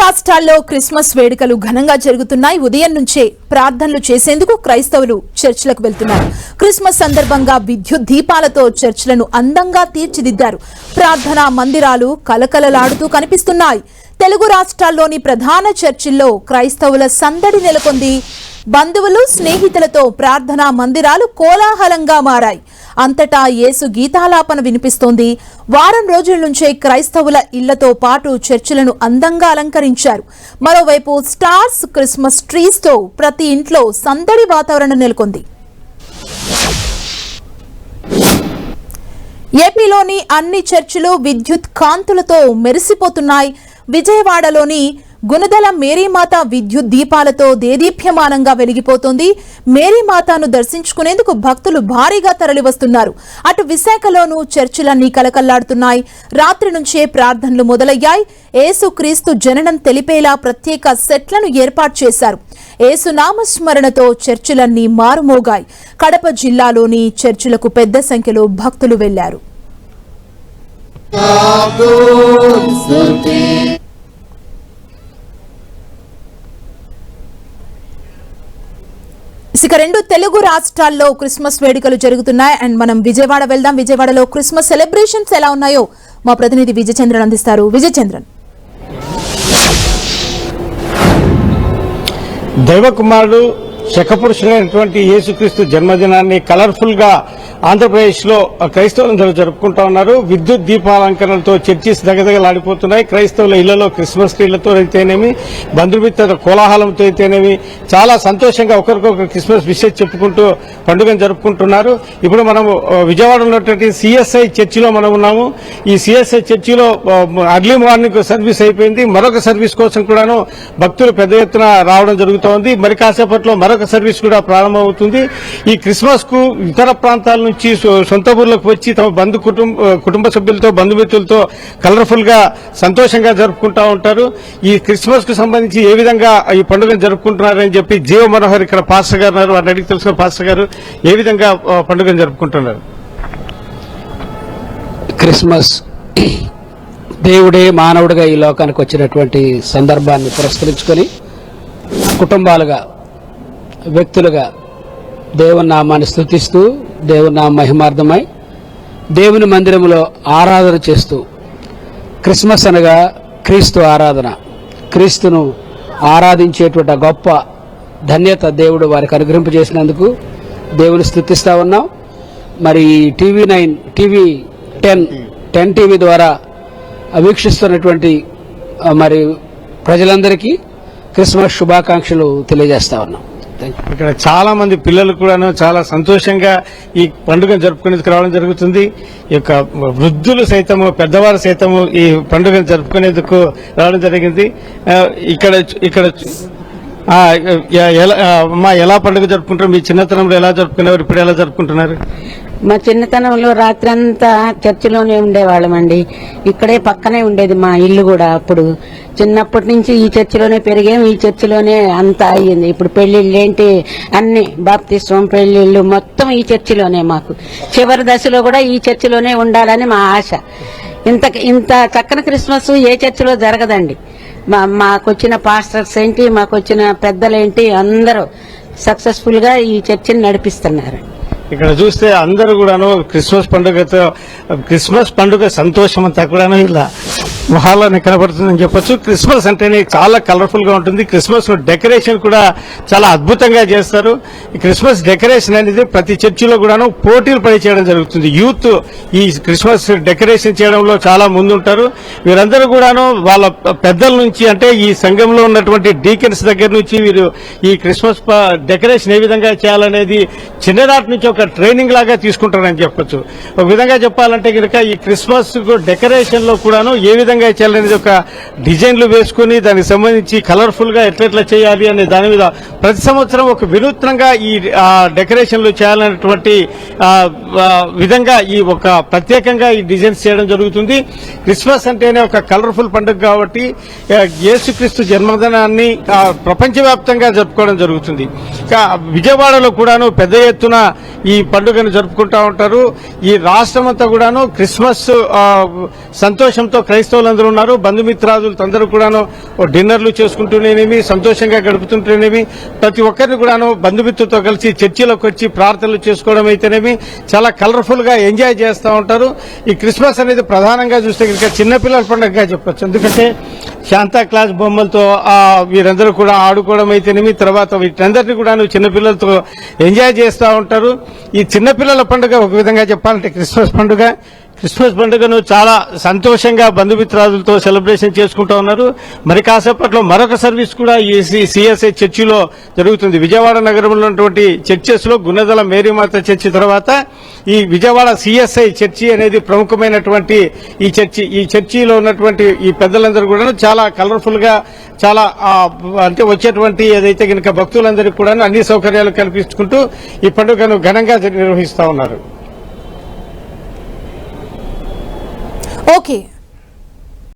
రాష్ట్రాల్లో క్రిస్మస్ వేడుకలు ఘనంగా జరుగుతున్నాయి. ఉదయం నుంచే ప్రార్థనలు చేసేందుకు క్రైస్తవులు చర్చిలకు వెళ్తున్నారు. క్రిస్మస్ సందర్భంగా విద్యుత్ దీపాలతో చర్చిలను అందంగా తీర్చిదిద్దారు. ప్రార్థనా మందిరాలు కలకలలాడుతూ కనిపిస్తున్నాయి. తెలుగు రాష్ట్రాల్లోని ప్రధాన చర్చిల్లో క్రైస్తవుల సందడి నెలకొంది. బంధువులు స్నేహితులతో ప్రార్థనా మందిరాలు కోలాహలంగా మారాయి. అంతటా యేసు గీతాలాపన వినిపిస్తోంది. వారం రోజుల నుంచే క్రైస్తవుల ఇళ్లతో పాటు చర్చిలను అందంగా అలంకరించారు. మరోవైపు స్టార్స్, క్రిస్మస్ ట్రీస్ తో ప్రతి ఇంట్లో సందడి వాతావరణం నెలకొంది. ఏపీలోని అన్ని చర్చిలు విద్యుత్ కాంతులతో మెరిసిపోతున్నాయి. విజయవాడలోని గుణదల మేరీమాత విద్యుత్ దీపాలతో దేదీప్యమానంగా వెలిగిపోతోంది. మేరీమాతను దర్శించుకునేందుకు భక్తులు భారీగా తరలివస్తున్నారు. అటు విశాఖలోనూ చర్చిలన్నీ కలకల్లాడుతున్నాయి. రాత్రి నుంచే ప్రార్థనలు మొదలయ్యాయి. యేసుక్రీస్తు జననం తెలిపేలా ప్రత్యేక సెట్లను ఏర్పాటు చేశారు. యేసు నామస్మరణతో చర్చిలన్నీ మారుమోగాయి. కడప జిల్లాలోని చర్చిలకు పెద్ద సంఖ్యలో భక్తులు వెళ్లారు. ఇక రెండు తెలుగు రాష్ట్రాల్లో క్రిస్మస్ వేడుకలు జరుగుతున్నాయి. అండ్ మనం విజయవాడ వెళ్దాం. విజయవాడలో క్రిస్మస్ సెలబ్రేషన్స్ ఎలా ఉన్నాయో మా ప్రతినిధి విజయచంద్రన్ అందిస్తారు. విజయచంద్రన్. దైవకుమారుడు శకపురుషుడైనటువంటి యేసుక్రీస్తు జన్మదినాన్ని కలర్ఫుల్ గా ఆంధ్రప్రదేశ్ లో క్రైస్తవులందరూ జరుపుకుంటా ఉన్నారు. విద్యుత్ దీపాలంకరణలతో చర్చిస్ దగదగలాడిపోతున్నాయి. క్రైస్తవుల ఇళ్లలో క్రిస్మస్ ట్రీలతో అయితేనేమి, బంధుమిత్రుల కోలాహలంతో అయితేనేమి చాలా సంతోషంగా ఒకరికొకరు క్రిస్మస్ విషెస్ చెప్పుకుంటూ పండుగను జరుపుకుంటున్నారు. ఇప్పుడు మనం విజయవాడలో ఉన్నటువంటి సిఎస్ఐ చర్చిలో మనం ఉన్నాము. ఈ సిఎస్ఐ చర్చిలో అర్లీ మార్నింగ్ సర్వీస్ అయిపోయింది. మరొక సర్వీస్ కోసం కూడాను భక్తులు పెద్ద ఎత్తున రావడం జరుగుతోంది. మరి కాసేపట్లో మరొక సర్వీస్ కూడా ప్రారంభమవుతుంది. ఈ క్రిస్మస్ కు ఇతర ప్రాంతాల నుంచి సొంత ఊర్లకు వచ్చి తమ కుటుంబ సభ్యులతో బంధుమిత్రులతో కలర్ఫుల్ గా సంతోషంగా జరుపుకుంటా ఉంటారు. ఈ క్రిస్మస్ కు సంబంధించి ఏ విధంగా ఈ పండుగను జరుపుకుంటున్నారని చెప్పి జీవ మనోహర్ ఇక్కడ పాస్టర్ గారు ఉన్నారు. వారిని అడిగి తెలుసుకున్న పాస్టర్ గారు ఏ విధంగా పండుగను జరుపుకుంటున్నారు? క్రిస్మస్ దేవుడే మానవుడిగా ఈ లోకానికి వచ్చినటువంటి సందర్భాన్ని పురస్కరించుకొని కుటుంబాలుగా, వ్యక్తులుగా దేవుని నామాన్ని స్తుతిస్తూ, దేవుని నామ మహిమార్థమై దేవుని మందిరంలో ఆరాధన చేస్తూ, క్రిస్మస్ అనగా క్రీస్తు ఆరాధన, క్రీస్తును ఆరాధించేటువంటి గొప్ప ధన్యత దేవుడు వారికి అనుగ్రహింపజేసినందుకు దేవుని స్తుతిస్తా ఉన్నాం. మరి టీవీ9, టీవీ10 టీవీ ద్వారా వీక్షిస్తున్నటువంటి మరి ప్రజలందరికీ క్రిస్మస్ శుభాకాంక్షలు తెలియజేస్తా ఉన్నాం. ఇక్కడ చాలా మంది పిల్లలు కూడాను చాలా సంతోషంగా ఈ పండుగను జరుపుకునేందుకు రావడం జరుగుతుంది. ఈ యొక్క వృద్ధులు సైతము, పెద్దవారు సైతము ఈ పండుగను జరుపుకునేందుకు రావడం జరిగింది. ఇక్కడ ఎలా పండుగ జరుపుకుంటారు? మీ చిన్నతనంలో ఎలా జరుపుకునేవారు, ఇప్పుడు ఎలా జరుపుకుంటున్నారు? మా చిన్నతనంలో రాత్రంతా చర్చిలోనే ఉండేవాళ్ళమండి. ఇక్కడే పక్కనే ఉండేది మా ఇల్లు కూడా. అప్పుడు చిన్నప్పటి నుంచి ఈ చర్చిలోనే పెరిగాం, ఈ చర్చిలోనే అంతా అయ్యింది. ఇప్పుడు పెళ్లిళ్ళు ఏంటి, అన్ని బాప్తిస్వం, పెళ్లిళ్ళు మొత్తం ఈ చర్చిలోనే. మాకు చివరి దశలో కూడా ఈ చర్చిలోనే ఉండాలని మా ఆశ. ఇంత చక్కని క్రిస్మస్ ఏ చర్చిలో జరగదండి. మాకొచ్చిన పాస్టర్స్ ఏంటి, మాకొచ్చిన పెద్దలేంటి, అందరూ సక్సెస్ఫుల్ గా ఈ చర్చిని నడిపిస్తున్నారు. ఇక్కడ చూస్తే అందరూ కూడాను క్రిస్మస్ పండుగ సంతోషం అంతా కూడాను ఇలా మొహాల్లోనే కనబడుతుందని చెప్పొచ్చు. క్రిస్మస్ అంటేనే చాలా కలర్ఫుల్ గా ఉంటుంది. క్రిస్మస్ డెకరేషన్ కూడా చాలా అద్భుతంగా చేస్తారు. ఈ క్రిస్మస్ డెకరేషన్ అనేది ప్రతి చర్చిలో కూడాను పోటీలు పడి చేయడం జరుగుతుంది. యూత్ ఈ క్రిస్మస్ డెకరేషన్ చేయడంలో చాలా ముందుంటారు. వీరందరూ కూడాను వాళ్ళ పెద్దల నుంచి, అంటే ఈ సంఘంలో ఉన్నటువంటి డీకెన్స్ దగ్గర నుంచి వీరు ఈ క్రిస్మస్ డెకరేషన్ ఏ విధంగా చేయాలనేది చిన్ననాటి నుంచి ఒక ట్రైనింగ్ లాగా తీసుకుంటారని చెప్పొచ్చు. ఒక విధంగా చెప్పాలంటే కనుక ఈ క్రిస్మస్ డెకరేషన్ లో కూడాను ఏ విధంగా చేయాలనేది ఒక డిజైన్లు వేసుకుని దానికి సంబంధించి కలర్ఫుల్ గా ఎట్లెట్లా చేయాలి అనే దాని మీద ప్రతి సంవత్సరం ఒక వినూత్నంగా ఈ డెకరేషన్లు చేయాలనేటువంటి విధంగా ఈ ఒక ప్రత్యేకంగా ఈ డిజైన్స్ చేయడం జరుగుతుంది. క్రిస్మస్ అంటేనే ఒక కలర్ఫుల్ పండుగ కాబట్టి యేసుక్రీస్తు జన్మదినాన్ని ప్రపంచవ్యాప్తంగా జరుపుకోవడం జరుగుతుంది. విజయవాడలో కూడాను పెద్ద ఎత్తున ఈ పండుగను జరుపుకుంటా ఉంటారు. ఈ రాష్ట్రం అంతా కూడాను క్రిస్మస్ సంతోషంతో క్రైస్తవులు క్రైస్తవులందరూ ఉన్నారు. బంధుమిత్రాదులతో అందరూ కూడాను డిన్నర్లు చేసుకుంటూనేమి, సంతోషంగా గడుపుతుంటేనేమి, ప్రతి ఒక్కరిని కూడాను బంధుమిత్రులతో కలిసి చర్చిలోకి వచ్చి ప్రార్థనలు చేసుకోవడం అయితేనేమి చాలా కలర్ఫుల్ గా ఎంజాయ్ చేస్తూ ఉంటారు. ఈ క్రిస్మస్ అనేది ప్రధానంగా చూస్తే కనుక చిన్నపిల్లల పండుగగా చెప్పొచ్చు. ఎందుకంటే శాంతా క్లాస్ బొమ్మలతో వీరందరూ కూడా ఆడుకోవడం అయితేనేమి, తర్వాత వీటందరినీ కూడా చిన్నపిల్లలతో ఎంజాయ్ చేస్తూ ఉంటారు. ఈ చిన్నపిల్లల పండుగ ఒక విధంగా చెప్పాలంటే క్రిస్మస్ పండుగను చాలా సంతోషంగా బంధుమిత్రాదులతో సెలబ్రేషన్ చేసుకుంటూ ఉన్నారు. మరి కాసేపట్లో మరొక సర్వీస్ కూడా ఈ సిఎస్ఐ చర్చిలో జరుగుతుంది. విజయవాడ నగరంలో ఉన్నటువంటి చర్చెస్ లో గుణదల మేరీమాత చర్చి తర్వాత ఈ విజయవాడ సిఎస్ఐ చర్చి అనేది ప్రముఖమైనటువంటి ఈ చర్చిలో ఉన్నటువంటి ఈ పెద్దలందరూ కూడా చాలా కలర్ఫుల్ గా చాలా అంటే వచ్చేటువంటి ఏదైతే కనుక భక్తులందరికీ కూడా అన్ని సౌకర్యాలు కల్పించుకుంటూ ఈ పండుగను ఘనంగా నిర్వహిస్తా ఉన్నారు. ఓకే.